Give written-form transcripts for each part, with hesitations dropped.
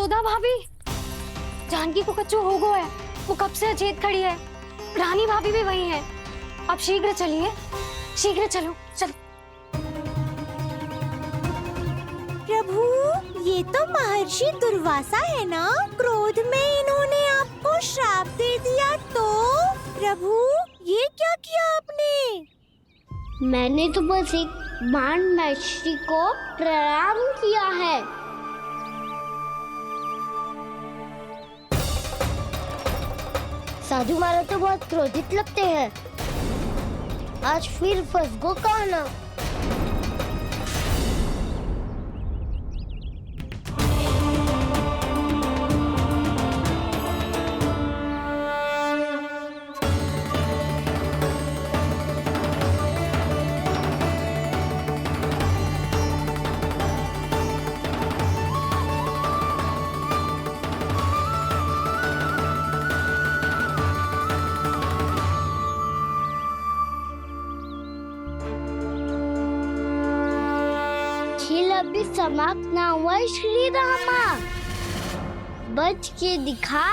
यशोदा भाभी, जानकी को कच्चू हो गया है, वो कब से अचेत खड़ी है। रानी भाभी भी वही है। अब शीघ्र चलिए, शीघ्र चलो चलो। प्रभु, ये तो महर्षि दुर्वासा है ना? क्रोध में इन्होंने आपको श्राप दे दिया तो? प्रभु, ये क्या किया आपने? मैंने तो बस एक बाण महर्षि को प्रणाम किया है। साधु महाराज तो बहुत क्रोधित लगते हैं। आज फिर फंस गो कहना। खेल अभी समाप्त ना हुआ श्री रामा, बच के दिखा।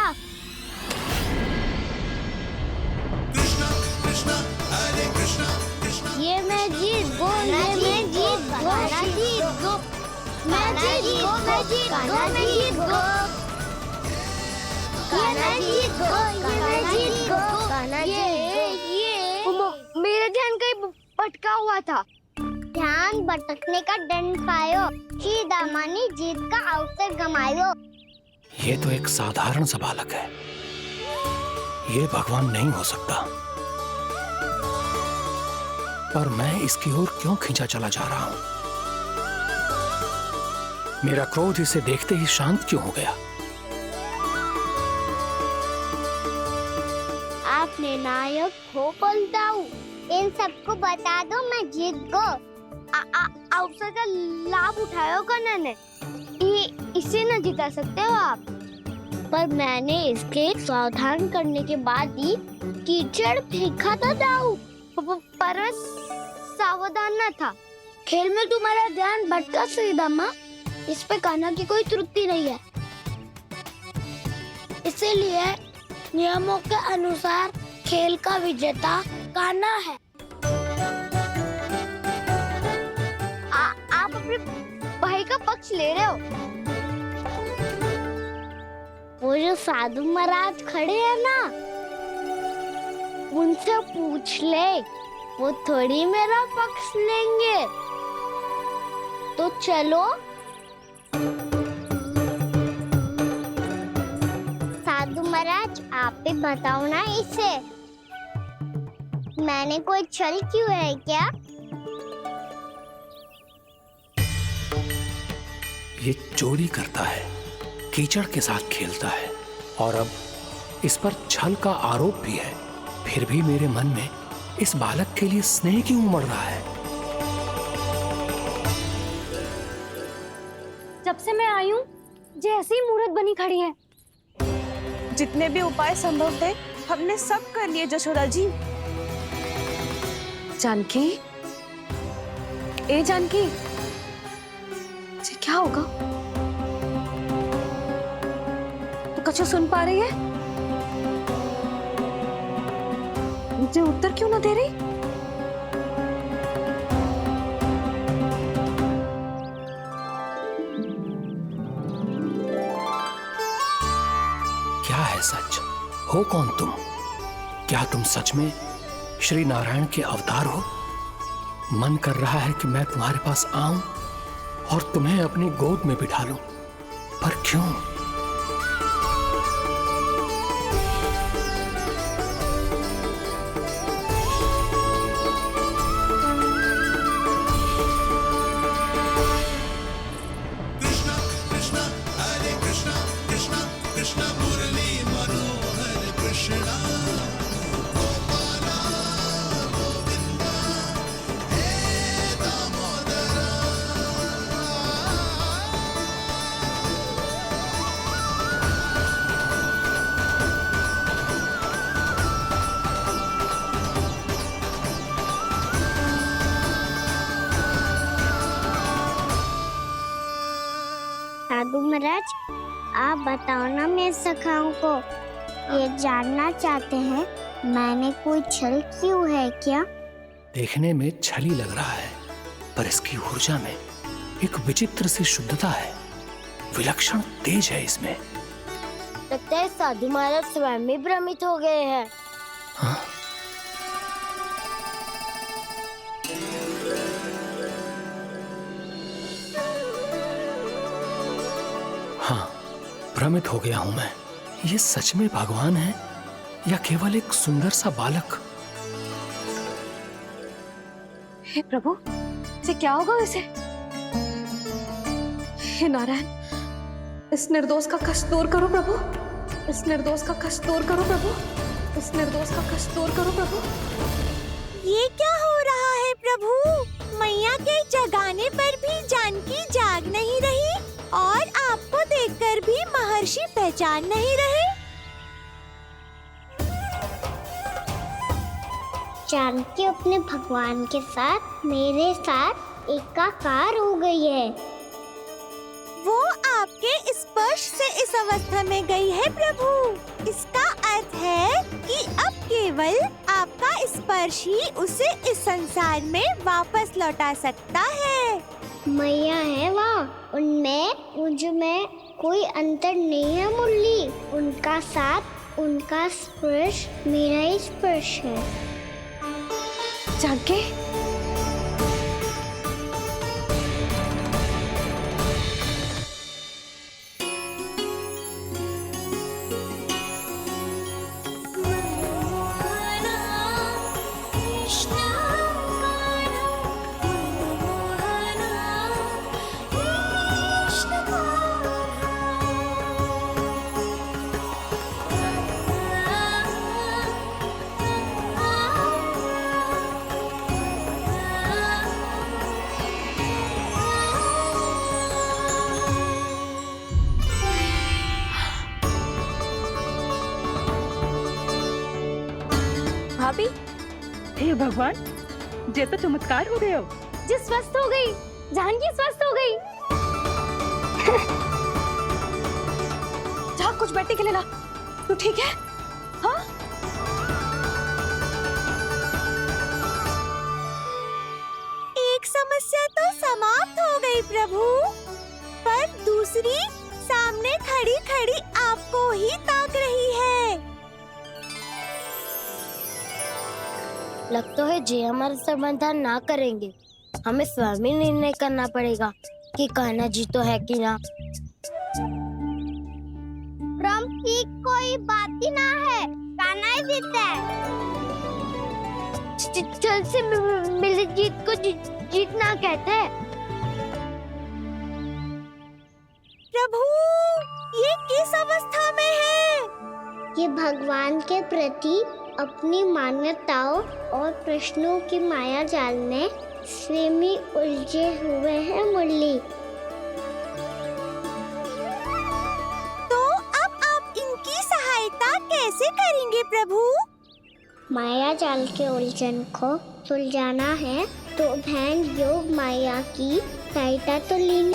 ये मैं जीत गो, ये मैं जीत गो, जीत गो, मैं जीत गो, मैं जीत गो, मैं जीत गो, ये मैं जीत गो, ये मैं जीत गो, ये मेरा ध्यान कहीं भटका हुआ था। ध्यान भटकने का दंड पायो, श्री दामा ने जीत का अवसर गमायो। ये तो एक साधारण सा बालक है, ये भगवान नहीं हो सकता। पर मैं इसकी ओर क्यों खींचा चला जा रहा हूं? मेरा क्रोध इसे देखते ही शांत क्यों हो गया? आपने नायक हो पलटाऊ, इन सबको बता दो मैं जीत गो। अवसर का लाभ उठायो कन्या ने, इसे न जिता सकते हो आप। पर मैंने इसके सावधान करने के बाद ही कीचड़ फेंका था दाऊ, पर मैं सावधान न था। खेल में तुम्हारा ध्यान भटका श्री दामा, इस पे कान्हा की कोई त्रुटि नहीं है। इसीलिए नियमों के अनुसार खेल का विजेता कान्हा है। आप अपने भाई का पक्ष ले रहे हो। वो जो साधु महाराज खड़े हैं ना, उनसे पूछ ले, वो थोड़ी मेरा पक्ष लेंगे। तो चलो। साधु महाराज, आप भी बताओ ना इसे, मैंने कोई छल क्यों है क्या? ये चोरी करता है, कीचड़ के साथ खेलता है, और अब इस पर छल का आरोप भी है। फिर भी मेरे मन में इस बालक के लिए स्नेह क्यों उमड़ रहा है? जब से मैं आई हूँ, जैसी मूर्त बनी खड़ी है। जितने भी उपाय संभव थे हमने सब कर लिए जशोदा जी। जानकी, ए जानकी, ये क्या होगा? तो कछु सुन पा रही है? मुझे उत्तर क्यों ना दे रही? क्या है सच? हो कौन तुम? क्या तुम सच में श्री नारायण के अवतार हो? मन कर रहा है कि मैं तुम्हारे पास आऊं और तुम्हें अपनी गोद में बिठा लूं, पर क्यों? साधु महाराज, आप बताओ ना मेरे सखाओं को, ये जानना चाहते हैं मैंने कोई छल क्यों है क्या? देखने में छली लग रहा है, पर इसकी ऊर्जा में एक विचित्र सी शुद्धता है, विलक्षण तेज है इसमें। लगता है साधु महाराज स्वयं ही भ्रमित हो गए हैं। हाँ? हाँ, भ्रमित हो गया हूं मैं। ये सच में भगवान है या केवल एक सुंदर सा बालक? हे प्रभु, इसे क्या होगा इसे? हे नारायण, इस निर्दोष का कष्ट दूर करो प्रभु, इस निर्दोष का कष्ट दूर करो प्रभु, इस निर्दोष का कष्ट दूर करो प्रभु। ये क्या हो रहा है प्रभु? मैया के जगाने पर भी जानकी जाग नहीं रही और आपको देखकर भी महर्षि पहचान नहीं रहे। जानकी अपने भगवान के साथ मेरे साथ एकाकार हो गई है। वो आपके स्पर्श से इस अवस्था में गई है प्रभु। इसका अर्थ है कि अब केवल आपका स्पर्श ही उसे इस संसार में वापस लौटा सकता है। मैया है वहाँ, उनमें मुझ में कोई अंतर नहीं है मुरली। उनका साथ, उनका स्पर्श मेरा ही स्पर्श है। जानकी, भाभी, हे भगवान, ये तो चमत्कार हो गया। जी स्वस्थ हो गई, जानकी स्वस्थ हो गई। जा कुछ बैठने के लिए ला। तू ठीक है? हाँ? एक समस्या तो समाप्त हो गई प्रभु, पर दूसरी सामने खड़ी खड़ी आपको ही ताक रही है। लगता है जे हमारा समाधान ना करेंगे, हमें स्वयं ही निर्णय करना पड़ेगा कि कान्हा जी तो है कि ना। भ्रम की कोई बात ही ना है, कान्हा ही जीता है। छल से मिली जीत को जीतना कहते हैं। प्रभु, ये किस अवस्था में है? ये भगवान के प्रति अपनी मान्यताओं और प्रश्नों की माया जाल में स्वयं ही उलझे हुए हैं मुरली। तो अब आप इनकी सहायता कैसे करेंगे प्रभु? माया जाल के उलझन को सुलझाना है तो भैन योग माया की सहायता तो लेनी।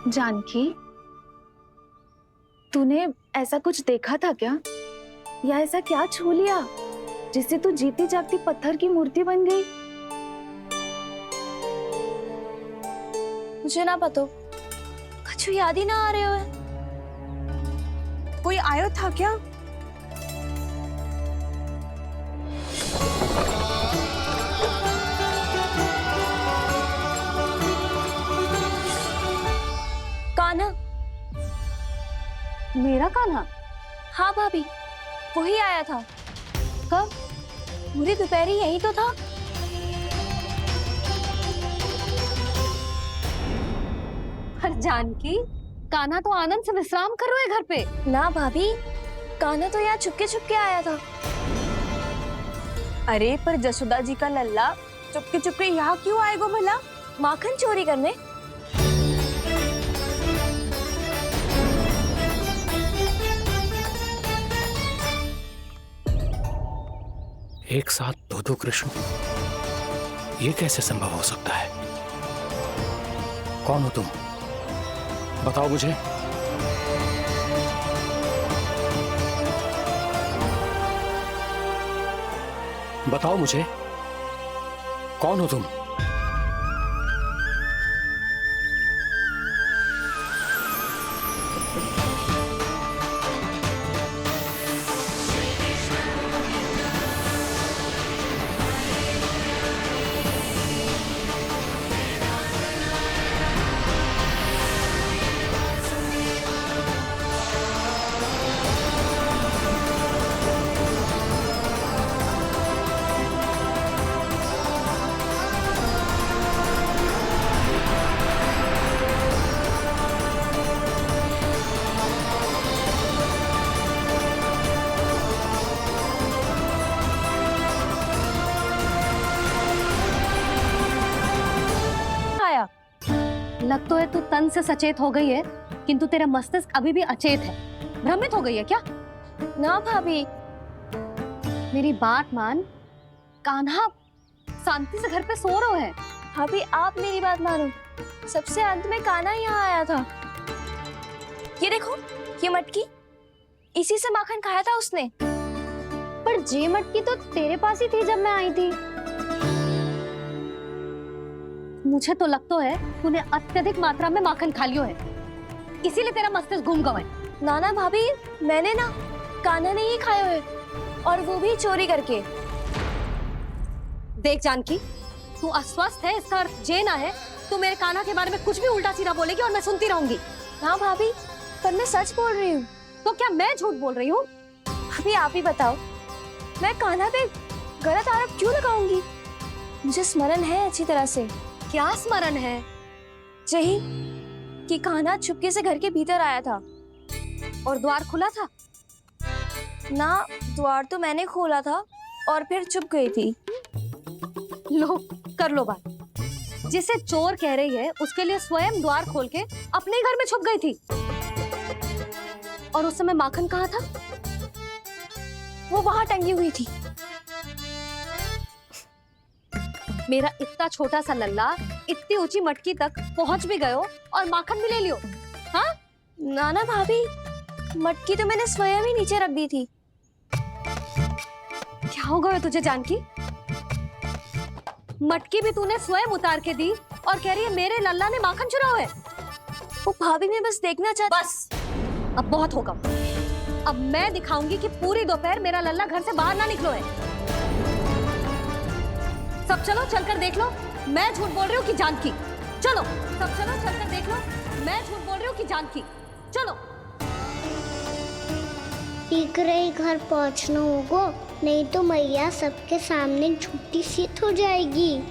जानकी, तूने ऐसा कुछ देखा था क्या? या ऐसा क्या छू लिया जिससे तू जीती जागती पत्थर की मूर्ति बन गई? मुझे ना पता, कुछ याद ही ना आ रहे हो। कोई आयो था क्या? कान्हा। मेरा कान्हा? हाँ भाभी, वही आया था। कब? पूरी दोपहर यही तो था। पर जानकी, कान्हा तो आनंद से विश्राम कर रहे घर पे। ना भाभी, कान्हा तो यहाँ छुपके छुपके आया था। अरे पर जसोदा जी का लल्ला चुपके चुपके यहाँ क्यों आएगा भला? माखन चोरी करने? एक साथ दो कृष्ण, ये कैसे संभव हो सकता है? कौन हो तुम? बताओ मुझे। बताओ मुझे, कौन हो तुम? लग तो है तू तन से सचेत हो गई है, किंतु तेरा मस्तिष्क अभी भी अचेत है। भ्रमित हो गई है क्या? ना भाभी। मेरी बात मान, कान्हा शांति से घर पे सो रहा है। भाभी आप मेरी बात मानो, सबसे अंत में कान्हा यहाँ आया था। ये देखो, ये मटकी, इसी से माखन खाया था उसने। पर जे मटकी तो तेरे पास ही थी जब मैं आई थी। मुझे तो लगता है तूने अत्यधिक मात्रा में माखन खा लियो है, इसीलिए तेरा मस्तिष्क घूम गया है। नाना भाभी, मैंने ना, कान्हा ने ही खाया है, और वो भी चोरी करके। देख जानकी, तू अस्वस्थ है, इसका अर्थ जे ना है तू मेरे कान्हा के बारे में कुछ भी उल्टा सीधा बोलेगी और मैं सुनती रहूंगी। हाँ भाभी, पर मैं सच बोल रही हूँ। तो क्या मैं झूठ बोल रही हूँ? भाभी आप ही बताओ, मैं कान्हा पे गलत आरोप क्यों लगाऊंगी? मुझे स्मरण है अच्छी तरह से। क्या स्मरण है? यही कि कान्हा चुपके से घर के भीतर आया था। और द्वार खुला था? ना, द्वार तो मैंने खोला था और फिर चुप गई थी। लो, कर लो बात। जिसे चोर कह रही है उसके लिए स्वयं द्वार खोल के अपने घर में छुप गई थी। और उस समय माखन कहाँ था? वो वहां टंगी हुई थी। मेरा इतना छोटा सा लल्ला इतनी ऊंची मटकी तक पहुंच भी गयो और माखन भी ले लियो। हाँ? नाना भाभी, मटकी तो मैंने स्वयं ही नीचे रख दी थी। क्या हो गया तुझे जानकी? मटकी भी तूने स्वयं उतार के दी और कह रही है मेरे लल्ला ने माखन चुराया है। वो भाभी मैं बस देखना चाहती। बस, अब बहुत होगा। अब मैं दिखाऊंगी कि पूरी दोपहर मेरा लल्ला घर से बाहर ना निकलो है। सब चलो, चलकर देख लो मैं झूठ बोल रही हूँ कि जानकी। चलो सब चलो, चलकर देख लो मैं झूठ बोल रही हूँ कि जानकी। चलो। शीघ्र ही घर पहुंचना होगा, नहीं तो मैया सबके सामने झूठी सिद्ध हो जाएगी।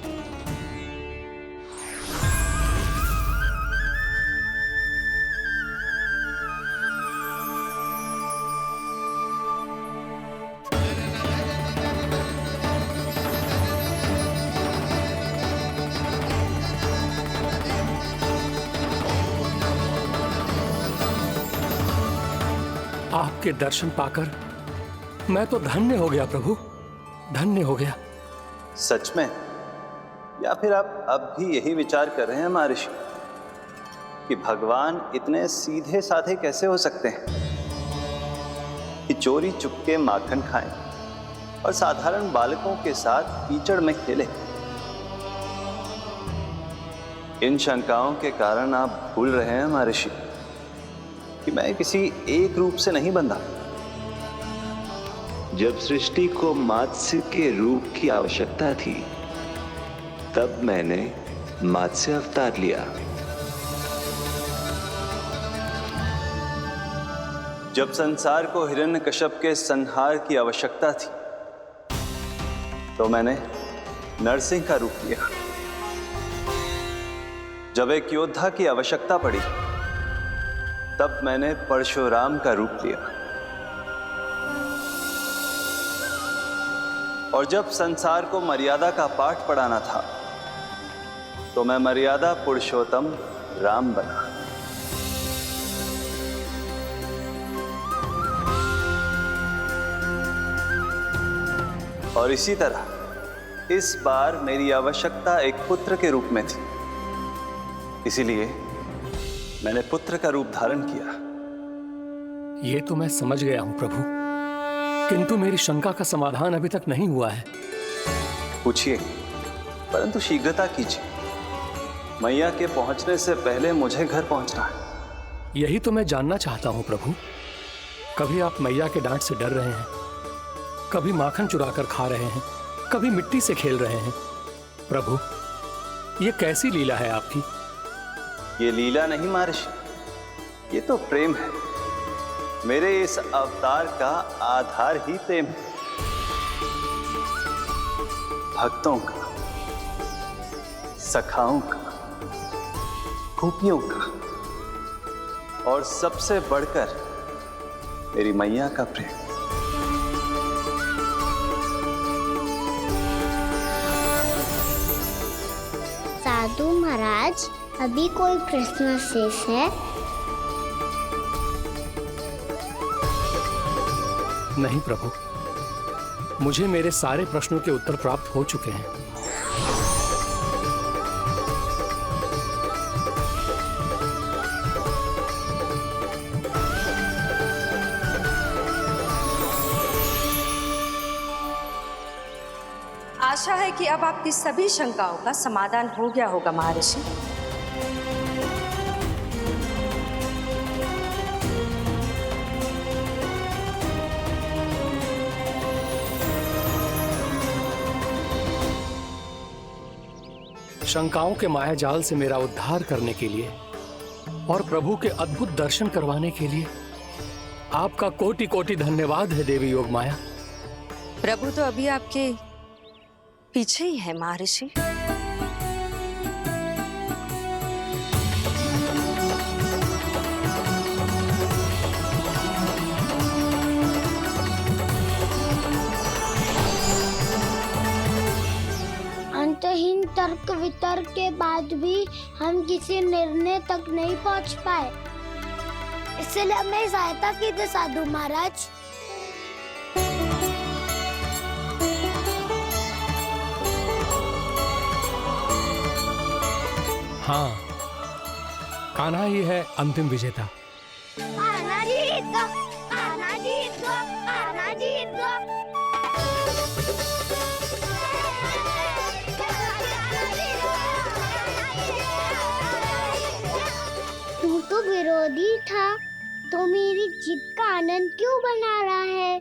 आपके दर्शन पाकर मैं तो धन्य हो गया प्रभु, धन्य हो गया। सच में? या फिर आप अब भी यही विचार कर रहे हैं महर्षि कि भगवान इतने सीधे साधे कैसे हो सकते हैं कि चोरी चुपके माखन खाएं और साधारण बालकों के साथ कीचड़ में खेले? इन शंकाओं के कारण आप भूल रहे हैं महर्षि कि मैं किसी एक रूप से नहीं बंधा। जब सृष्टि को मत्स्य के रूप की आवश्यकता थी, तब मैंने मत्स्य अवतार लिया। जब संसार को हिरण्यकश्यप के संहार की आवश्यकता थी, तो मैंने नरसिंह का रूप लिया। जब एक योद्धा की आवश्यकता पड़ी तब मैंने परशुराम का रूप लिया। और जब संसार को मर्यादा का पाठ पढ़ाना था तो मैं मर्यादा पुरुषोत्तम राम बना। और इसी तरह इस बार मेरी आवश्यकता एक पुत्र के रूप में थी, इसीलिए मैंने पुत्र का रूप धारण किया। ये तो मैं समझ गया हूं प्रभु, किंतु मेरी शंका का समाधान अभी तक नहीं हुआ है। पूछिए, परंतु शीघ्रता कीजिए। मैया के पहुंचने से पहले मुझे घर पहुंचना है। यही तो मैं जानना चाहता हूं प्रभु। कभी आप मैया के डांट से डर रहे हैं, कभी माखन चुरा कर खा रहे हैं, कभी मिट्टी से खेल रहे हैं। प्रभु, ये कैसी लीला है आपकी? ये लीला नहीं महर्षि, ये तो प्रेम है। मेरे इस अवतार का आधार ही प्रेम है। भक्तों का, सखाओं का, गोपियों का, और सबसे बढ़कर मेरी मैया का प्रेम। साधु महाराज, अभी कोई प्रश्न शेष है? नहीं प्रभु, मुझे मेरे सारे प्रश्नों के उत्तर प्राप्त हो चुके हैं। आशा है कि अब आपकी सभी शंकाओं का समाधान हो गया होगा महर्षि। शंकाओं के मायाजाल से मेरा उद्धार करने के लिए और प्रभु के अद्भुत दर्शन करवाने के लिए आपका कोटि कोटि धन्यवाद है देवी योगमाया। प्रभु तो अभी आपके पीछे ही है महर्षि। अंतहीन तर्क वितर्क के बाद भी हम किसी निर्णय तक नहीं पहुंच पाए, इसलिए हमें सहायता कीजिए साधु महाराज। हाँ, कान्हा ही है अंतिम विजेता। आना जीत गो, आना जीत गो, आना जीत गो। तू तो विरोधी था, तो मेरी जीत का आनंद क्यों बना रहा है?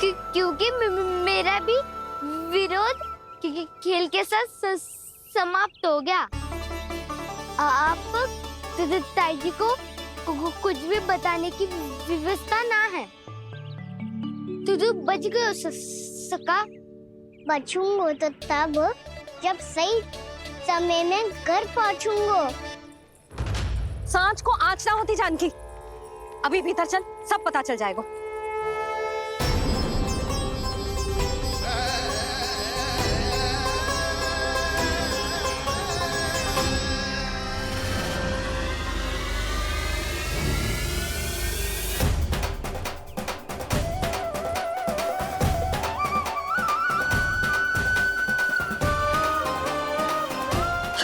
क्योंकि मेरा भी विरोध खेल के साथ समाप्त हो गया। आप ताई जी को कुछ भी बताने की व्यवस्था ना है। तू बच गयो सका। बचूंगो तो तब जब सही समय में घर पहुंचूंगो। सांच को आँच ना होती जानकी। अभी भीतर चल, सब पता चल जाएगा।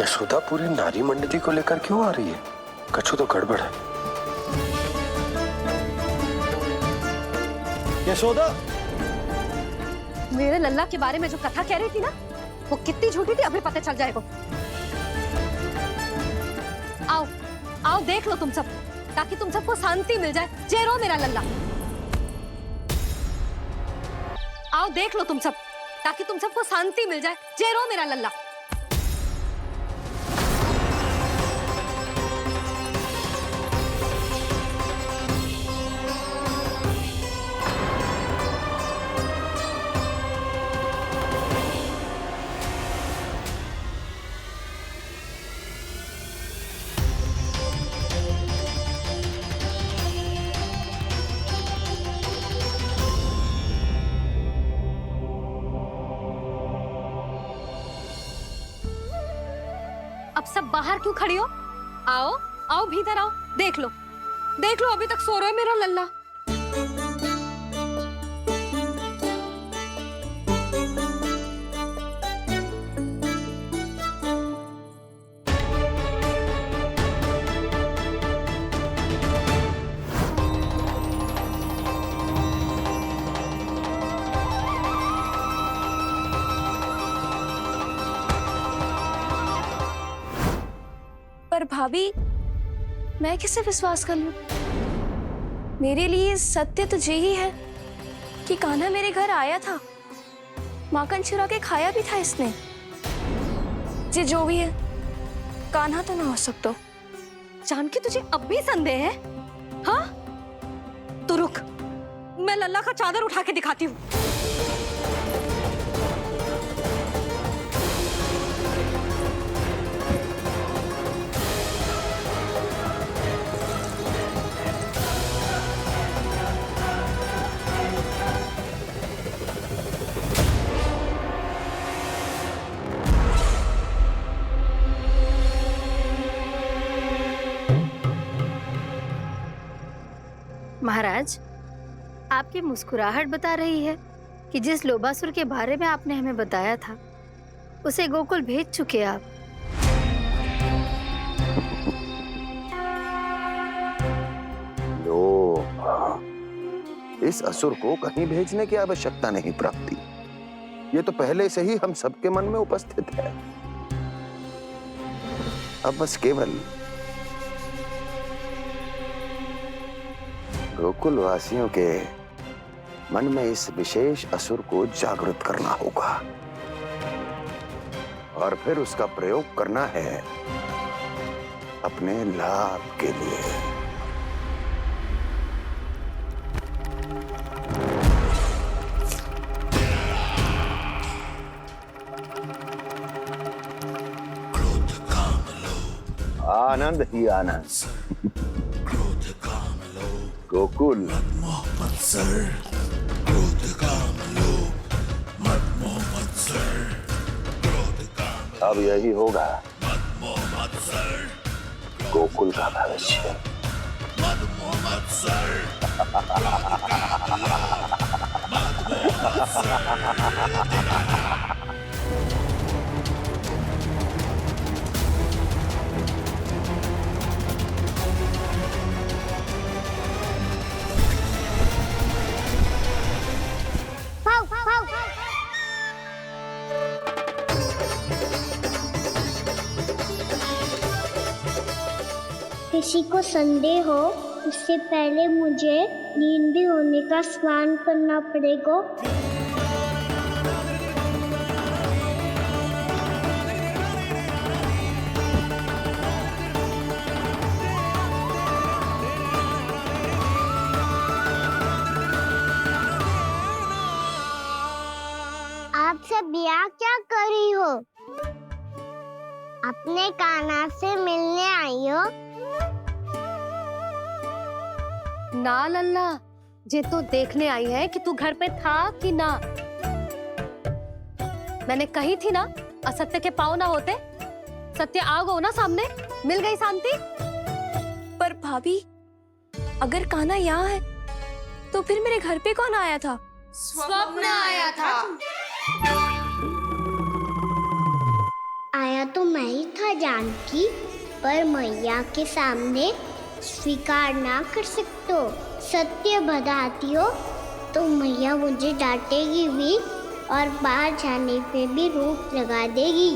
यशोदा पूरी नारी मंडली को लेकर क्यों आ रही है? कछु तो गड़बड़ है। यशोदा, मेरे लल्ला के बारे में जो कथा कह रही थी ना, वो कितनी झूठी थी अभी पता चल जाएगा। आओ आओ देख लो तुम सब, ताकि तुम सबको शांति मिल जाए। जय रो मेरा लल्ला। आओ देख लो तुम सब, ताकि तुम सबको शांति मिल जाए। जय रो मेरा लल्ला। सब बाहर क्यों खड़ी हो? आओ आओ भीतर आओ, देख लो अभी तक सो रहा है मेरा लल्ला। पर भाभी, मैं किसे विश्वास कर लूं? मेरे लिए सत्य तो यही है कि कान्हा मेरे घर आया था, माखन चुरा के खाया भी था इसने। जे जो भी है, कान्हा तो ना हो सकता। जानकी तुझे अब भी संदेह है? हाँ तो रुक, मैं लल्ला का चादर उठा के दिखाती हूँ। महाराज, आपकी मुस्कुराहट बता रही है कि जिस लोबासुर के बारे में आपने हमें बताया था, उसे गोकुल भेज चुके आप। लो, इस असुर को कहीं भेजने की आवश्यकता नहीं प्राप्ति। ये तो पहले से ही हम सबके मन में उपस्थित है। अब बस केवल गोकुल वासियों के मन में इस विशेष असुर को जागृत करना होगा और फिर उसका प्रयोग करना है अपने लाभ के लिए। आनंद ही आनंद। गोकुल अब यही होगा गोकुल का भविष्य। किसी को संदेह हो, उससे पहले मुझे नींद भी होने का स्नान करना पड़ेगा। आप सब यहाँ क्या कर रही हो? अपने कान्हा से मिलने आई हो? ना लल्ला, जे तो देखने आई है कि तू घर पे था कि ना। मैंने कही थी ना, असत्य के पांव ना होते। सत्य आ गो ना सामने, मिल गई शांति। पर भाभी, अगर कान्हा यहाँ है तो फिर मेरे घर पे कौन आया था? स्वप्न आया था। आया तो मैं ही था जानकी, पर मैया के सामने स्वीकार ना कर सकते हो। सत्य बताती हो तो मैया मुझे डांटेगी भी और बाहर जाने पे भी रोक लगा देगी।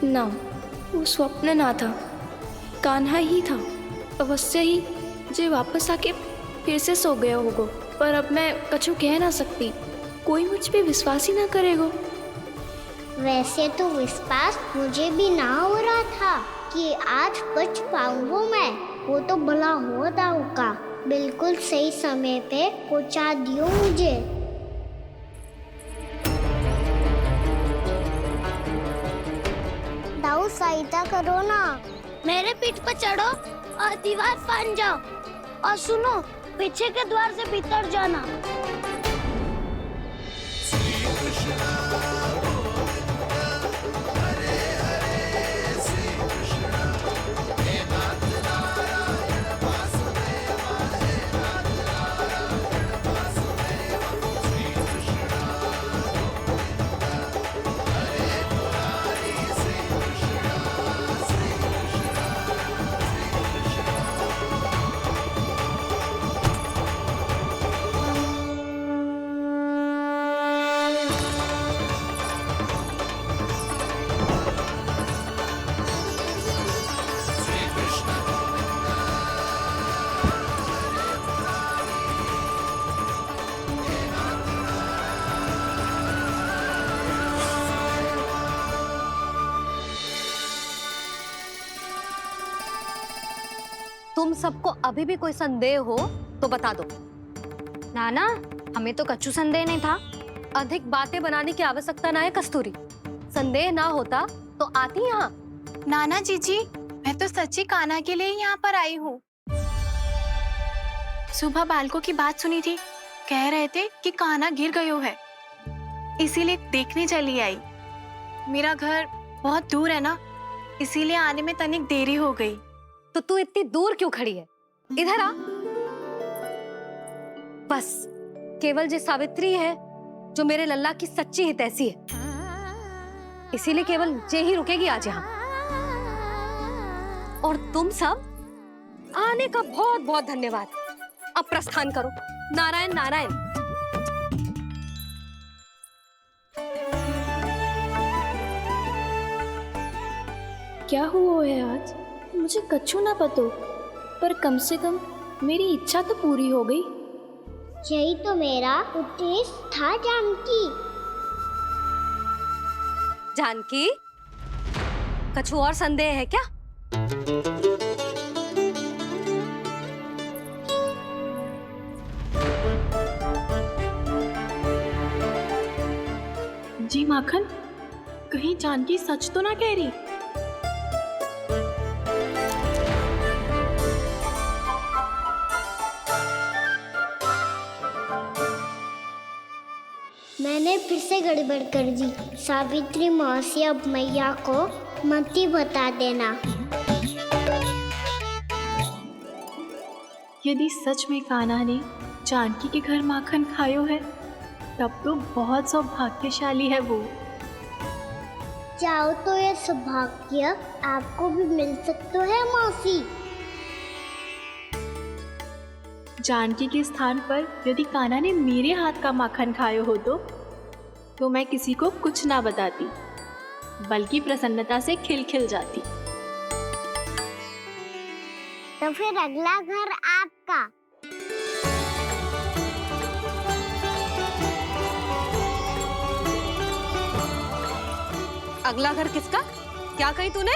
ना, वो स्वप्न ना था, कान्हा ही था। अवश्य ही जे वापस आके फिर से सो गया होगा। पर अब मैं कछु कह ना सकती, कोई मुझ पे विश्वास ही ना करेगा। वैसे तो विश्वास मुझे भी ना हो रहा था कि आज बच पाऊंगा मैं। वो तो भला हो दाऊ का, बिल्कुल सही समय पे पहुंचा दियो मुझे। दाऊ सहायता करो ना, मेरे पीठ पर चढ़ो और दीवार फाड़ जाओ। और सुनो, पीछे के द्वार से भीतर जाना। तुम सबको अभी भी कोई संदेह हो तो बता दो। नाना, हमें तो कच्चू संदेह नहीं था। अधिक बातें बनाने की आवश्यकता ना है कस्तूरी। संदेह ना होता तो आती यहाँ। नाना जीजी, मैं तो सच्ची कान्हा के लिए यहाँ पर आई हूँ। सुबह बालकों की बात सुनी थी, कह रहे थे कि कान्हा गिर गयो है, इसीलिए देखने चली आई। मेरा घर बहुत दूर है ना, इसीलिए आने में तनिक देरी हो गई। तो तू इतनी दूर क्यों खड़ी है? इधर आ। बस केवल जे सावित्री है जो मेरे लल्ला की सच्ची हितैषी है, इसीलिए केवल जे ही रुकेगी आज यहाँ। और तुम सब आने का बहुत बहुत धन्यवाद। अब प्रस्थान करो। नारायण नारायण। क्या हुआ है आज? मुझे कच्चू ना पतो, पर कम से कम मेरी इच्छा तो पूरी हो गई। यही तो मेरा उद्देश्य था जानकी। जानकी, कछु और संदेह है क्या? जी माखन, कहीं जानकी सच तो ना कह रही? मैंने फिर से गड़बड़ कर दी। सावित्री मौसी अब मैया को मत ही बता देना। यदि सच में कान्हा ने जानकी के घर माखन खायो है, तब तो बहुत सौभाग्यशाली है वो। चाहो तो ये सौभाग्य आपको भी मिल सकता है मौसी। जानकी के स्थान पर यदि कान्हा ने मेरे हाथ का माखन खायो हो तो मैं किसी को कुछ ना बताती, बल्कि प्रसन्नता से खिलखिल जाती। तो फिर अगला घर आपका। अगला घर किसका? क्या कही तूने?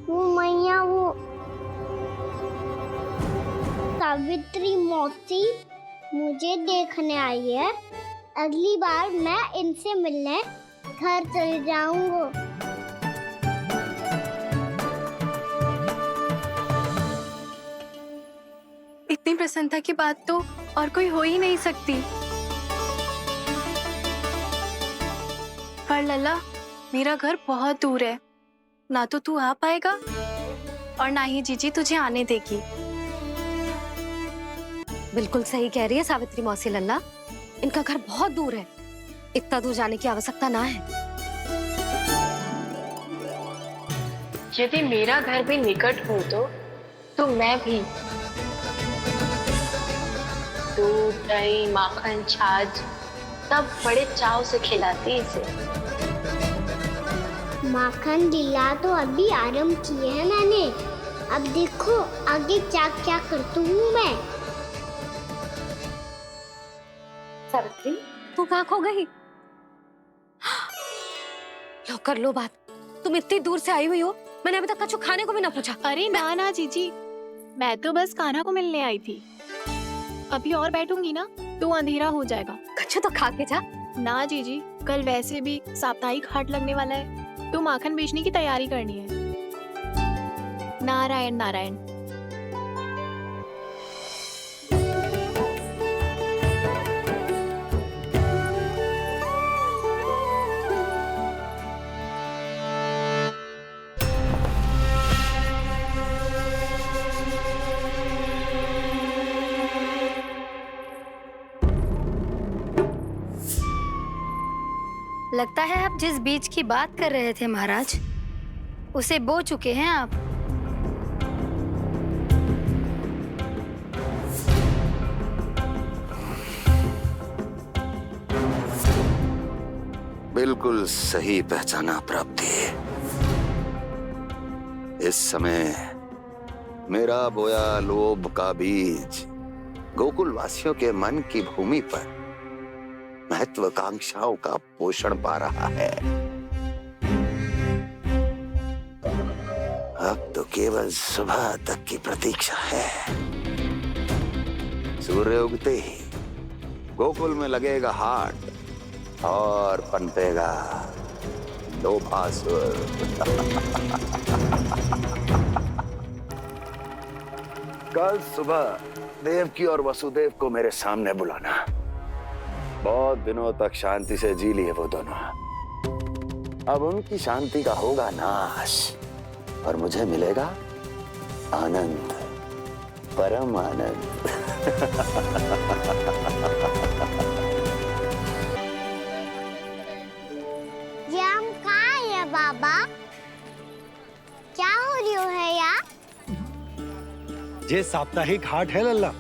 वो मैया, वो सावित्री मौसी मुझे देखने आई है। अगली बार मैं इनसे मिलने घर चले जाऊंगा। इतनी प्रसन्नता की बात तो और कोई हो ही नहीं सकती। पर लल्ला, मेरा घर बहुत दूर है, ना तो तू आ पाएगा और ना ही जीजी तुझे आने देगी। बिल्कुल सही कह रही है सावित्री मौसी लल्ला, इनका घर बहुत दूर है, इतना दूर जाने की आवश्यकता ना है। यदि मेरा घर भी निकट हो तो मैं भी दूध, दही, माखन, छाछ सब बड़े चाव से खिलाती इसे। माखन लीला तो अभी आरंभ किए हैं मैंने। अब देखो आगे क्या क्या करती हूँ मैं। सावित्री, तू कहाँ खो गई? लो कर लो बात। तुम इतनी दूर से आई हुई हो, मैंने अभी तक कछु खाने को भी ना पूछा। अरे ना ना जीजी, मैं तो बस कान्हा को मिलने आई थी। अभी और बैठूंगी ना तो अंधेरा हो जाएगा। कछु तो खा के जा। ना जीजी, कल वैसे भी साप्ताहिक हाट लगने वाला है, तो माखन बेचने की तैयारी करनी है। नारायण नारायण। लगता है आप जिस बीज की बात कर रहे थे महाराज, उसे बो चुके हैं आप। बिल्कुल सही पहचाना प्राप्ति। इस समय मेरा बोया लोभ का बीज गोकुल वासियों के मन की भूमि पर महत्वाकांक्षाओं का पोषण पा रहा है। केवल सुबह तक की प्रतीक्षा है। सूर्य उगते ही गोकुल में लगेगा हाट और पनपेगा लोभासुर। कल सुबह देवकी और वसुदेव को मेरे सामने बुलाना। बहुत दिनों तक शांति से जी लिए वो दोनों, अब उनकी शांति का होगा नाश और मुझे मिलेगा आनंद, परम आनंद। ये हम कहाँ है बाबा? क्या हो रही है यार? ये साप्ताहिक हाट है लल्ला।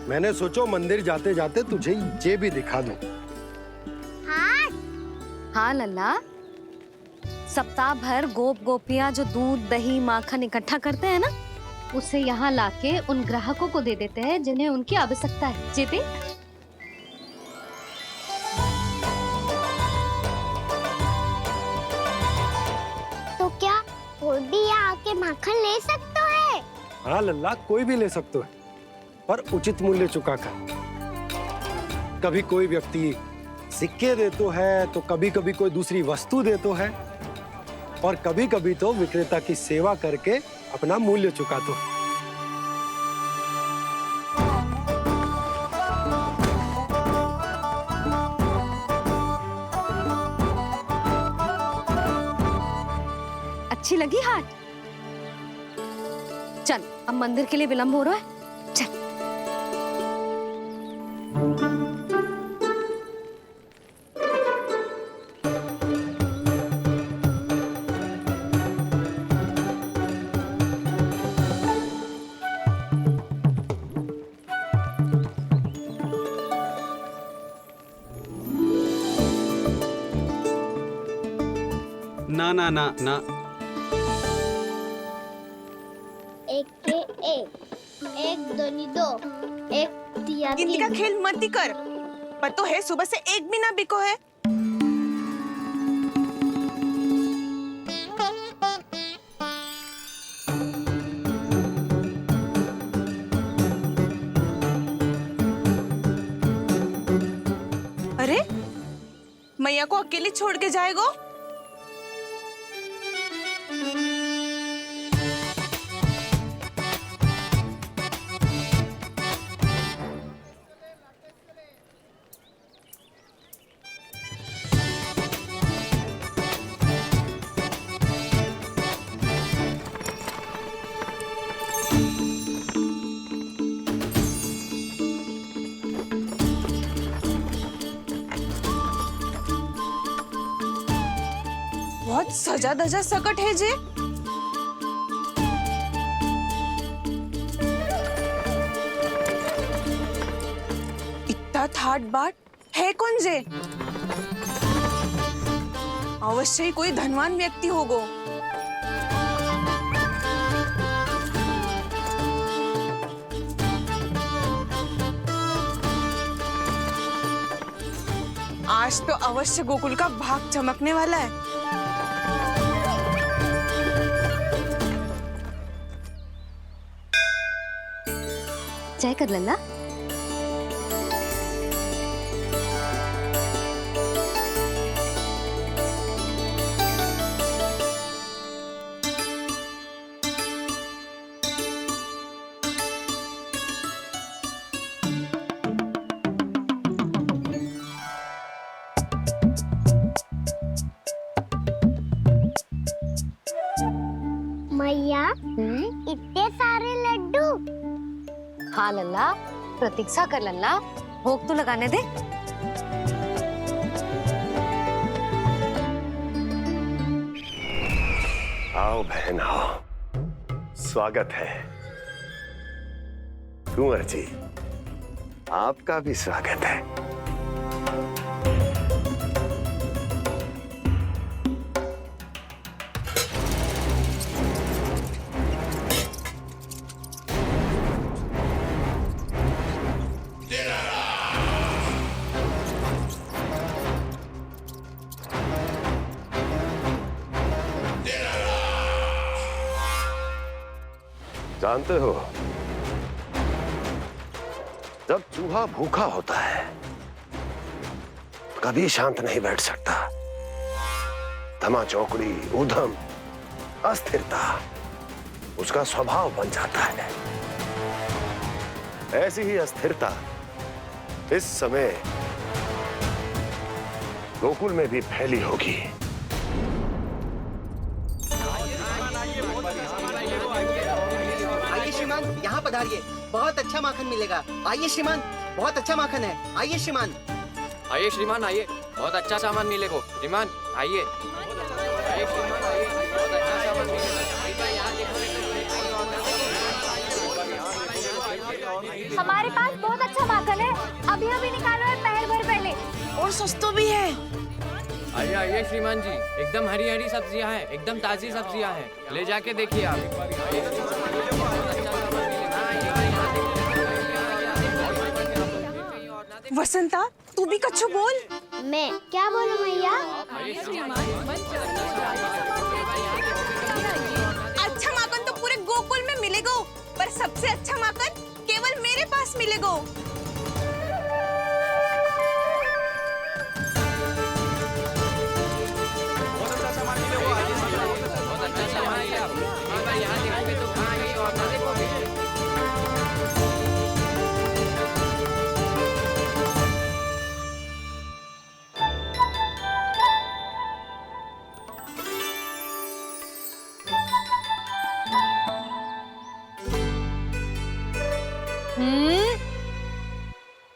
मैंने सोचो मंदिर जाते जाते तुझे ये भी दिखा दूं। हाट? हाँ लल्ला, सप्ताह भर गोप गोपियां जो दूध दही माखन इकट्ठा करते हैं ना, उसे यहाँ लाके उन ग्राहकों को दे देते हैं जिन्हें उनकी आवश्यकता है। जेपी, तो क्या कोई भी यहाँ आके माखन ले सकता है? हाँ लल्ला, कोई भी ले सकते है, पर उचित मूल्य चुकाकर। कभी कोई व्यक्ति सिक्के देतो है, तो कभी कभी कोई दूसरी वस्तु देतो है, और कभी कभी तो विक्रेता की सेवा करके अपना मूल्य चुकातो है। अच्छी लगी हाट? चल, अब मंदिर के लिए विलंब हो रहा है, चल। ना ना ना ना, एक के एक दोनी दो, एक दिया गिनती का खेल मत ही कर। पतो है सुबह से एक भी ना बिको है। अरे मैया को अकेले छोड़ के जाएगो? बहुत सजा धजा सकट है जे। इतना थाट बाट है कौन जे? अवश्य ही कोई धनवान व्यक्ति होगो। आज तो अवश्य गोकुल का भाग चमकने वाला है। जय कर लल्ला। मैया, इतने सारे लड्डू। हाँ लल्ला, प्रतीक्षा कर लल्ला, भोग तो लगाने दे। आओ बहन आओ, स्वागत है। कुंवर जी, आपका भी स्वागत है। जानते हो, जब चूहा भूखा होता है कभी शांत नहीं बैठ सकता। धमा चौकड़ी, ऊधम, अस्थिरता उसका स्वभाव बन जाता है। ऐसी ही अस्थिरता इस समय गोकुल में भी फैली होगी। आइए श्रीमान, यहाँ पधारिए, बहुत अच्छा माखन मिलेगा। आइए श्रीमान, बहुत अच्छा माखन है। आइए श्रीमान। आइए श्रीमान, आइए, बहुत अच्छा सामान मिलेगा। श्रीमान आइए, आइए श्रीमान, आइए, बहुत अच्छा सामान मिलेगा। हमारे पास बहुत अच्छा माखन है, अभी अभी निकालो है, पहर भर पहले। और सस्ता भी है। आइए आइए श्रीमान जी, एकदम हरी हरी सब्जियां हैं, एकदम ताजी सब्जियां हैं, ले जाके देखिए आप। वसंता, तू भी कच्छु बोल। मैं क्या बोलूं मैया? अच्छा माखन तो पूरे गोकुल में मिलेगा, पर सबसे अच्छा माखन केवल मेरे पास मिलेगा।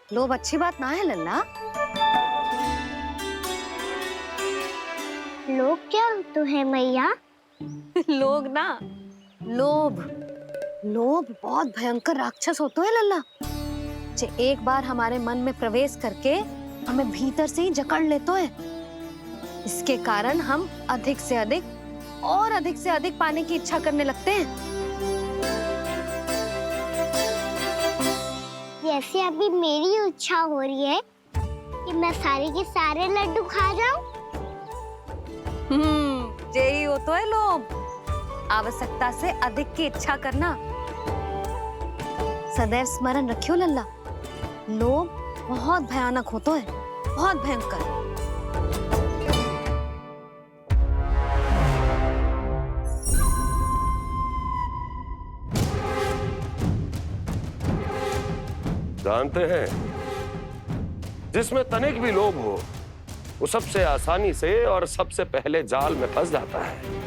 लोभ अच्छी बात ना है लल्ला। लोग क्या तो है मैया? लोग ना, लोभ। लोभ बहुत भयंकर राक्षस होता है लल्ला, जो एक बार हमारे मन में प्रवेश करके हमें भीतर से ही जकड़ लेते है। इसके कारण हम अधिक से अधिक और अधिक से अधिक पाने की इच्छा करने लगते हैं। जैसे अभी मेरी इच्छा हो रही है कि मैं सारे के सारे लड्डू खा जाऊं। यही होता है लोभ, आवश्यकता से अधिक की इच्छा करना। सदैव स्मरण रखियो लल्ला, लोभ बहुत भयानक होता है, बहुत भयंकर। जानते हैं, जिसमें तनिक भी लोभ हो वो सबसे आसानी से और सबसे पहले जाल में फंस जाता है।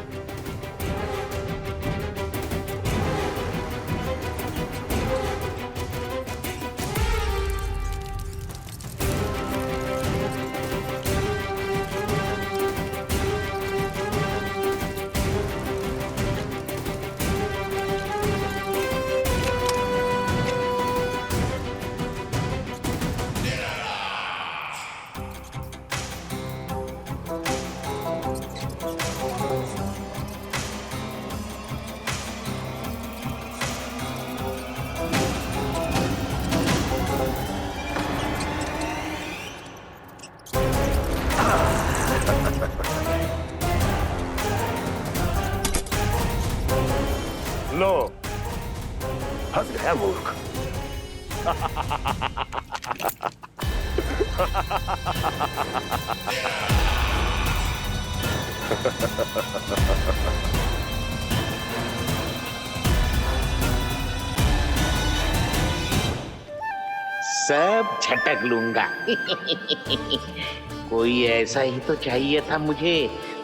लो, फंस गया मूर्ख। सब झटक लूंगा। कोई ऐसा ही तो चाहिए था मुझे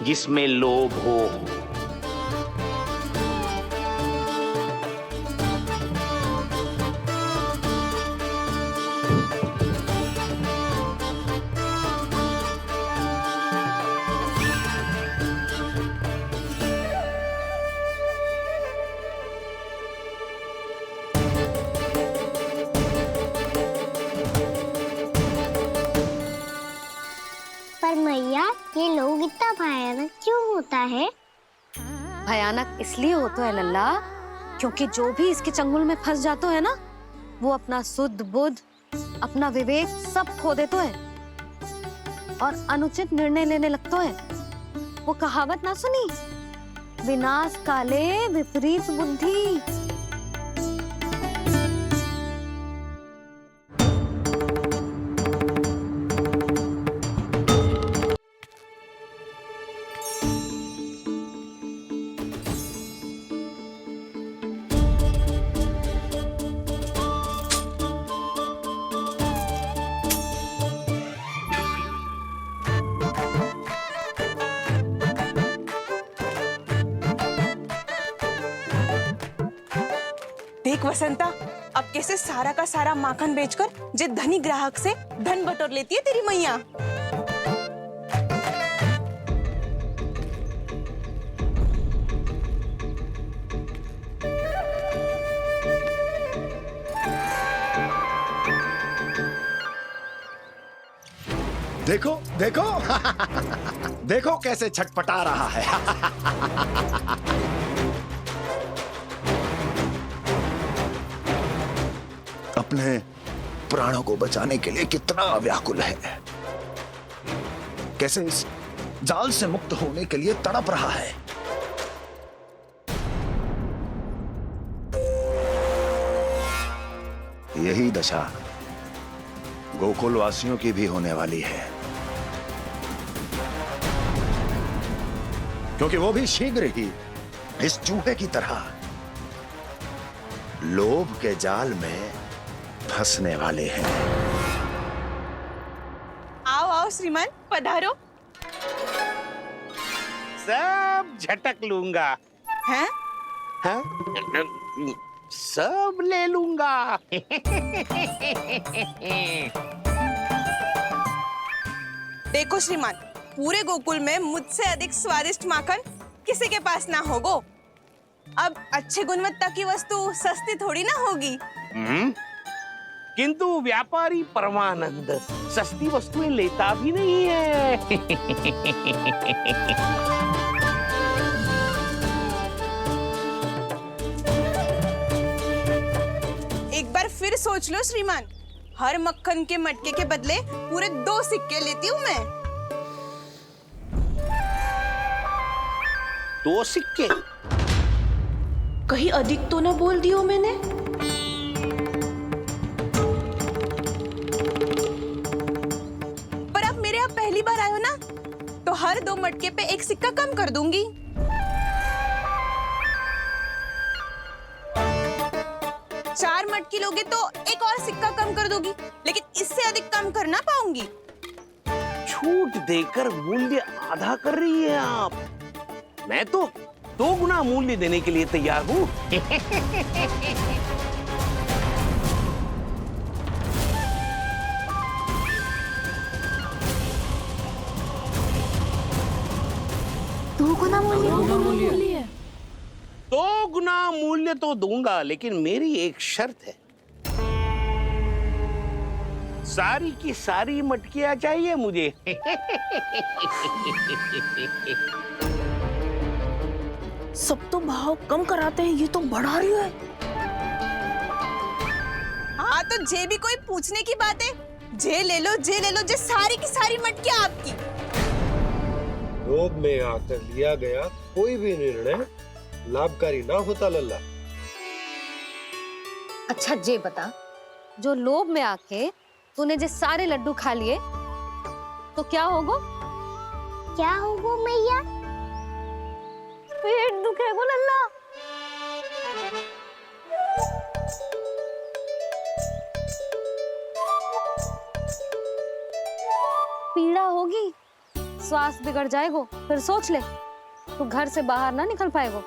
जिसमें लोभ हो। पर मैया, ये लोग इतना भयानक क्यों होता है? भयानक इसलिए होता है लल्ला, क्योंकि जो भी इसके चंगुल में फंस जाता है ना, वो अपना शुद्ध बुद्ध, अपना विवेक सब खो देता है और अनुचित निर्णय लेने लगता है। वो कहावत ना सुनी, विनाश काले विपरीत बुद्धि। देख वसंता, अब कैसे सारा का सारा माखन बेचकर जे धनी ग्राहक से धन बटोर लेती है तेरी मैया। देखो देखो देखो कैसे छटपटा रहा है। अपने प्राणों को बचाने के लिए कितना व्याकुल है, कैसे इस जाल से मुक्त होने के लिए तड़प रहा है। यही दशा गोकुल वासियों की भी होने वाली है, क्योंकि वो भी शीघ्र ही इस चूहे की तरह लोभ के जाल में फंसने वाले हैं। आओ आओ श्रीमान, पधारो। सब झटक लूंगा। हैं? हाँ? सब ले लूंगा। देखो श्रीमान, पूरे गोकुल में मुझसे अधिक स्वादिष्ट माखन किसी के पास ना होगो। अब अच्छे गुणवत्ता की वस्तु सस्ती थोड़ी ना होगी। किंतु व्यापारी परमानंद सस्ती वस्तुएं लेता भी नहीं है। एक बार फिर सोच लो श्रीमान, हर मक्खन के मटके के बदले पूरे 2 सिक्के लेती हूँ मैं। 2 सिक्के? कहीं अधिक तो ना बोल दियो मैंने? पर आप मेरे यहाँ पहली बार आए हो ना, तो हर 2 मटके पे 1 सिक्का कम कर दूंगी। चार मटकी लोगे तो 1 और सिक्का कम कर दोगी, लेकिन इससे अधिक कम कर ना पाऊंगी। छूट देकर मूल्य आधा कर रही है आप। मैं तो 2 गुना मूल्य देने के लिए तैयार हूँ। दो गुना मूल्य? 2 गुना मूल्य तो दूंगा, लेकिन मेरी एक शर्त है। सारी की सारी मटकियां चाहिए मुझे। सब तो भाव कम कराते हैं, ये तो बढ़ा रही है। हाँ तो जे भी कोई पूछने की बात है, जे ले लो, जे सारी की सारी मटकियां आपकी। लोभ में आकर लिया गया कोई भी निर्णय लाभकारी ना होता लल्ला। अच्छा जे बता, जो लोभ में आके तूने जो सारे लड्डू खा लिए तो क्या होगा? क्या होगा मैया? पेट दुखेगा लल्ला। पीड़ा होगी, स्वास्थ्य बिगड़ जाएगा, फिर सोच ले, तू घर से बाहर ना निकल पाएगा।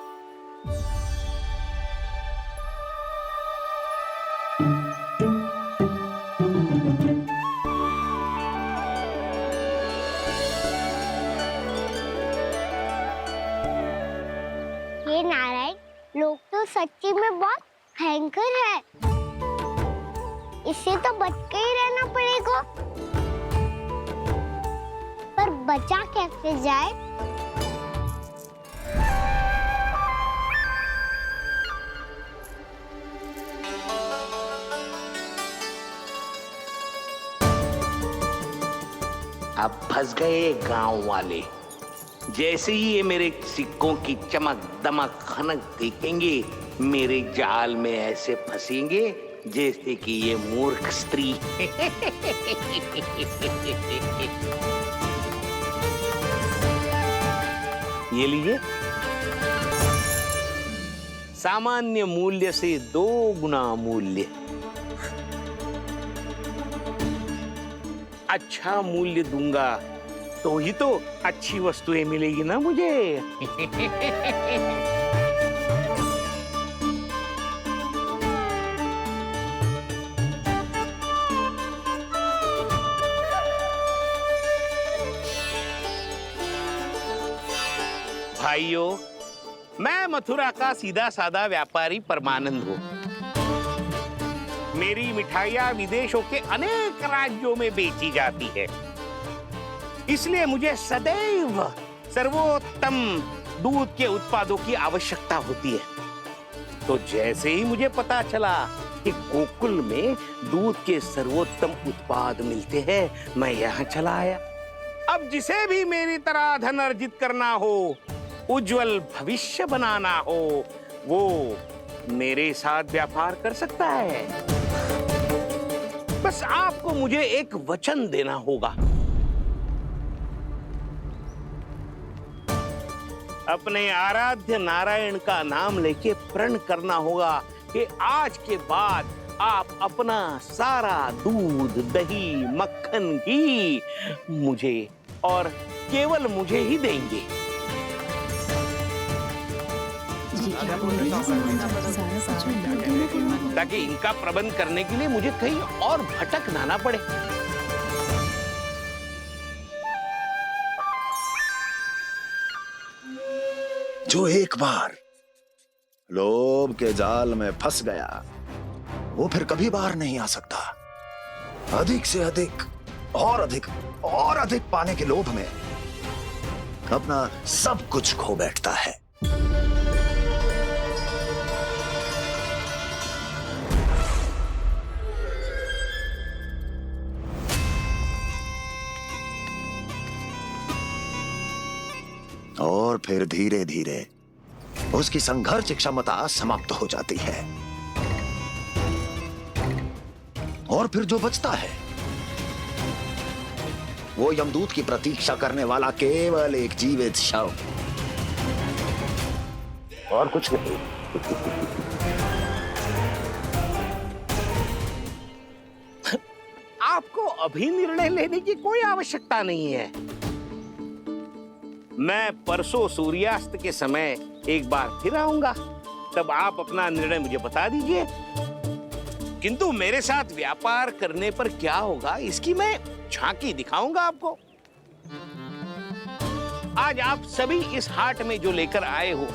ये नारायण, लोग तो सच्ची में बहुत भयंकर है। इससे तो बच के ही रहना पड़ेगा। पर बचा कैसे जाए? अब फंस गए गांव वाले। जैसे ही ये मेरे सिक्कों की चमक दमक खनक देखेंगे, मेरे जाल में ऐसे फंसेंगे जैसे कि ये मूर्ख स्त्री। ये लीजिए, सामान्य मूल्य से 2 गुना मूल्य। अच्छा मूल्य दूंगा तो ही तो अच्छी वस्तुएं मिलेगी ना मुझे। भाइयों, मैं मथुरा का सीधा साधा व्यापारी परमानंद हूँ। मेरी मिठाइयाँ विदेशों के अनेक राज्यों में बेची जाती है, इसलिए मुझे सदैव सर्वोत्तम दूध के उत्पादों की आवश्यकता होती है। तो जैसे ही मुझे पता चला कि गोकुल में दूध के सर्वोत्तम उत्पाद मिलते हैं, मैं यहाँ चला आया। अब जिसे भी मेरी तरह धन अर्जित करना हो, उज्जवल भविष्य बनाना हो, वो मेरे साथ व्यापार कर सकता है। बस आपको मुझे एक वचन देना होगा। अपने आराध्य नारायण का नाम लेके प्रण करना होगा कि आज के बाद आप अपना सारा दूध, दही, मक्खन, घी मुझे और केवल मुझे ही देंगे। ताकि इनका प्रबंध करने के लिए मुझे कहीं और भटकना ना पड़े। जो एक बार लोभ के जाल में फंस गया, वो फिर कभी बाहर नहीं आ सकता। अधिक से अधिक और अधिक और अधिक पाने के लोभ में अपना सब कुछ खो बैठता है। और फिर धीरे धीरे उसकी संघर्ष क्षमता समाप्त हो जाती है, और फिर जो बचता है वो यमदूत की प्रतीक्षा करने वाला केवल एक जीवित शव, और कुछ नहीं। आपको अभी निर्णय लेने की कोई आवश्यकता नहीं है। मैं परसों सूर्यास्त के समय एक बार फिर आऊंगा, तब आप अपना निर्णय मुझे बता दीजिए। किंतु मेरे साथ व्यापार करने पर क्या होगा, इसकी मैं झांकी दिखाऊंगा आपको। आज आप सभी इस हाट में जो लेकर आए हो,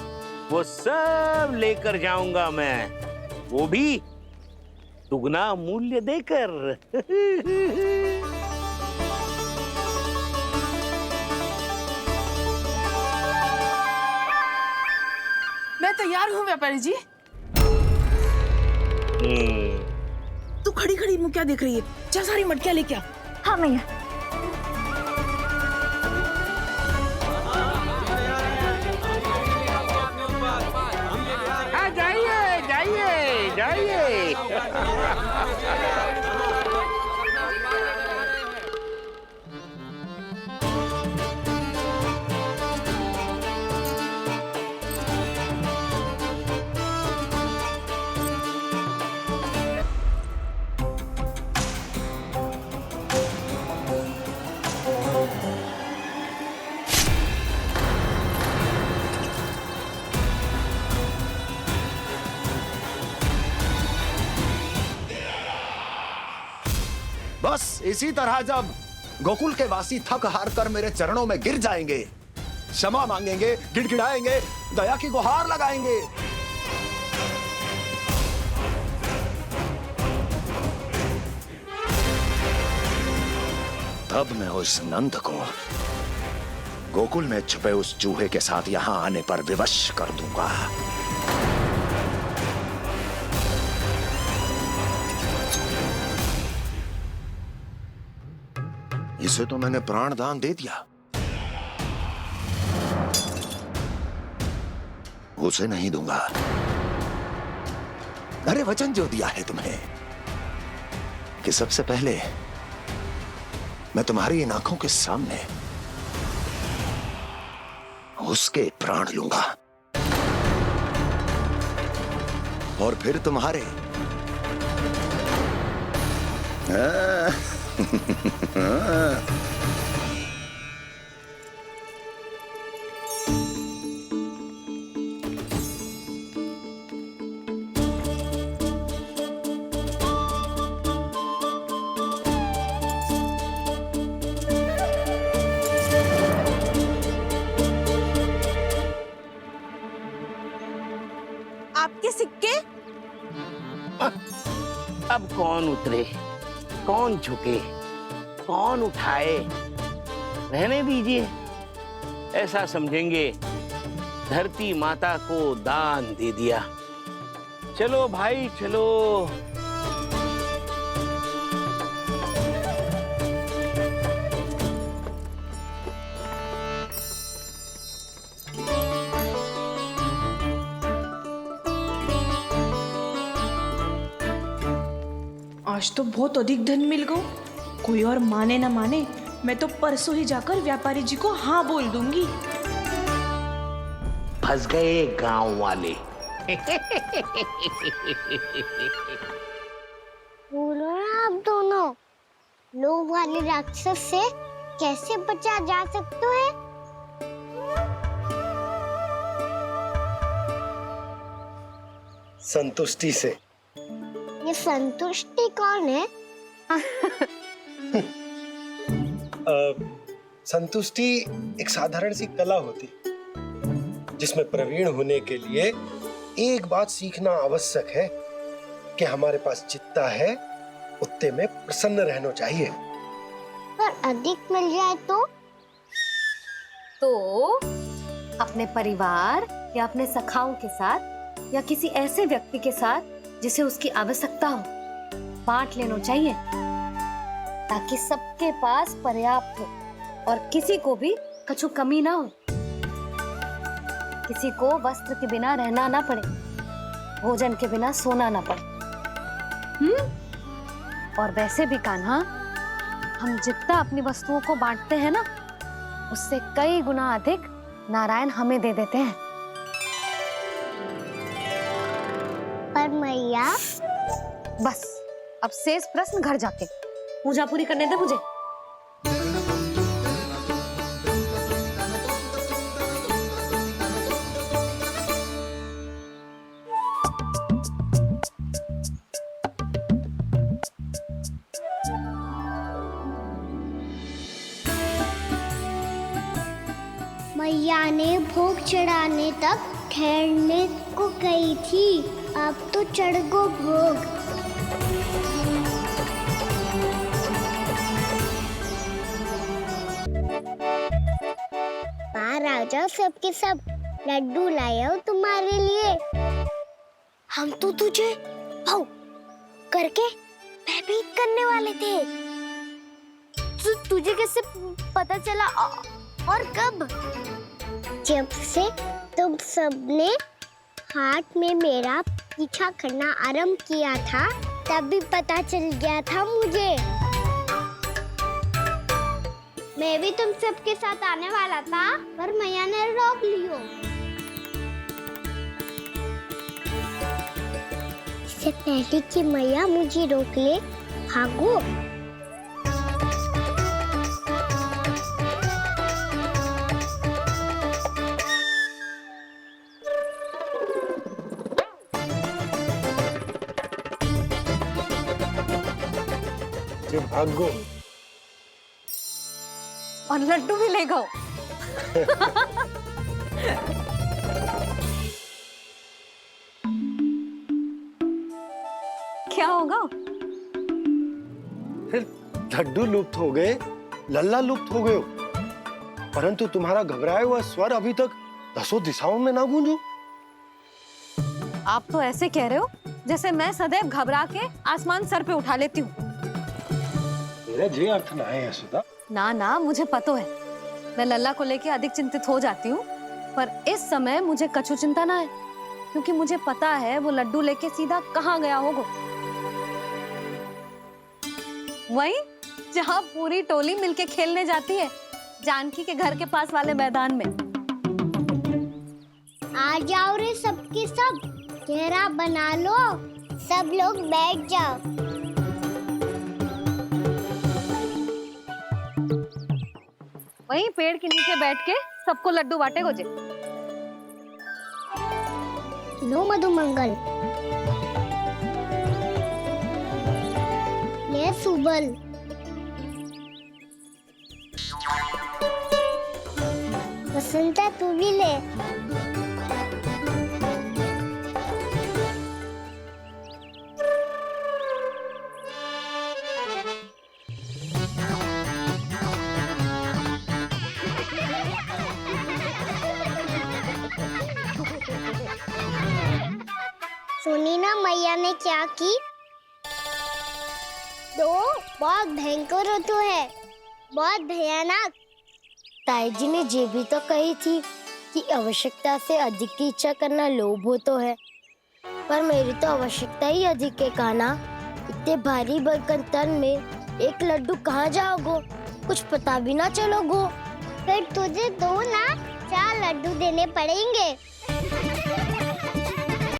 वो सब लेकर जाऊंगा मैं, वो भी दुगना मूल्य देकर। मैं तैयार हूँ व्यापारी जी। तू खड़ी खड़ी मुँह क्या देख रही है? चल सारी मटकियाँ लेके आ। हाँ मैया। हाँ जाइए जाइए जाइए। बस इसी तरह जब गोकुल के वासी थक हार कर मेरे चरणों में गिर जाएंगे, क्षमा मांगेंगे, गिड़गिड़ाएंगे, दया की गुहार लगाएंगे, तब मैं उस नंद को गोकुल में छुपे उस चूहे के साथ यहां आने पर विवश कर दूंगा। इसे तो मैंने प्राण दान दे दिया, उसे नहीं दूंगा। अरे वचन जो दिया है तुम्हें कि सबसे पहले मैं तुम्हारी इन आंखों के सामने उसके प्राण लूंगा, और फिर तुम्हारे। उतरे, कौन झुके, कौन उठाए, रहने दीजिए। ऐसा समझेंगे धरती माता को दान दे दिया। चलो भाई चलो। आज तो बहुत अधिक धन मिल गया। कोई और माने ना माने, मैं तो परसों ही जाकर व्यापारी जी को हाँ बोल दूंगी। फंस गए गांव वाले। बोलो ना आप दोनों, लोभ वाले राक्षस से कैसे बचा जा सकता है? संतुष्टि से। ये संतुष्टि कौन है? संतुष्टि एक साधारण सी कला होती जिसमें प्रवीण होने के लिए एक बात सीखना आवश्यक है कि हमारे पास जितना है उतने में प्रसन्न रहना चाहिए। पर अधिक मिल जाए तो अपने परिवार या अपने सखाओं के साथ या किसी ऐसे व्यक्ति के साथ जिसे उसकी आवश्यकता हो बांट लेना चाहिए, ताकि सबके पास पर्याप्त हो और किसी को भी कछु कमी ना हो, किसी को वस्त्र के बिना रहना ना पड़े, भोजन के बिना सोना ना पड़े। और वैसे भी कान्हा, हम जितना अपनी वस्तुओं को बांटते हैं ना, उससे कई गुना अधिक नारायण हमें दे देते हैं। पर मैया, बस अब शेष प्रश्न घर जाके पूजा पूरी करने दे मुझे। मैया ने भोग चढ़ाने तक ठहरने को कही थी, अब तो चढ़ गो भोग। बाहर आ जाओ, सबके सब लड्डू लाए हो तुम्हारे लिए। हम तो तुझे भाव करके भयभीत करने वाले थे। तुझे कैसे पता चला और कब? जब से तुम सबने हाथ में मेरा पीछा करना आरंभ किया था, तभी पता चल गया था मुझे। मैं भी तुम सबके साथ आने वाला था, पर मैया ने रोक लियो। इससे पहले कि मैया मुझे रोक ले, भागो। भागो और लड्डू भी ले गो। क्या होगा? लड्डू लुप्त हो गए, लल्ला लुप्त हो गए हो, परंतु तुम्हारा घबराया हुआ स्वर अभी तक 10 दिशाओं में ना गूंजो। आप तो ऐसे कह रहे हो जैसे मैं सदैव घबरा के आसमान सर पे उठा लेती हूँ। मेरा जे अर्थ ना है यशोदा। ना ना, मुझे पता है, मैं लल्ला को लेके अधिक चिंतित हो जाती हूँ, पर इस समय मुझे कछु चिंता ना है, क्योंकि मुझे पता है वो लड्डू लेके सीधा कहाँ गया होगा। वहीं जहाँ पूरी टोली मिलके खेलने जाती है, जानकी के घर के पास वाले मैदान में। आ जाओ रे सबके सब, घेरा बना लो, सब लोग बैठ जाओ। वहीं पेड़ के नीचे बैठ के सबको लड्डू बांटे गोजे। लो मधुमंगल, ले सुबल, वसंता तू भी ले। सुनी ना मैया ने क्या की? तो बहुत भयंकर ऋतु है, बहुत भयानक। ताई जी ने ये भी तो कही थी कि आवश्यकता से अधिक की इच्छा करना लोभ हो तो है, पर मेरी तो आवश्यकता ही अधिक है कान्हा। इतने भारी बर्तन तन में एक लड्डू कहाँ जाओगो, कुछ पता भी ना चलोगो। फिर तुझे 2 ना 4 लड्डू देने पड़ेंगे।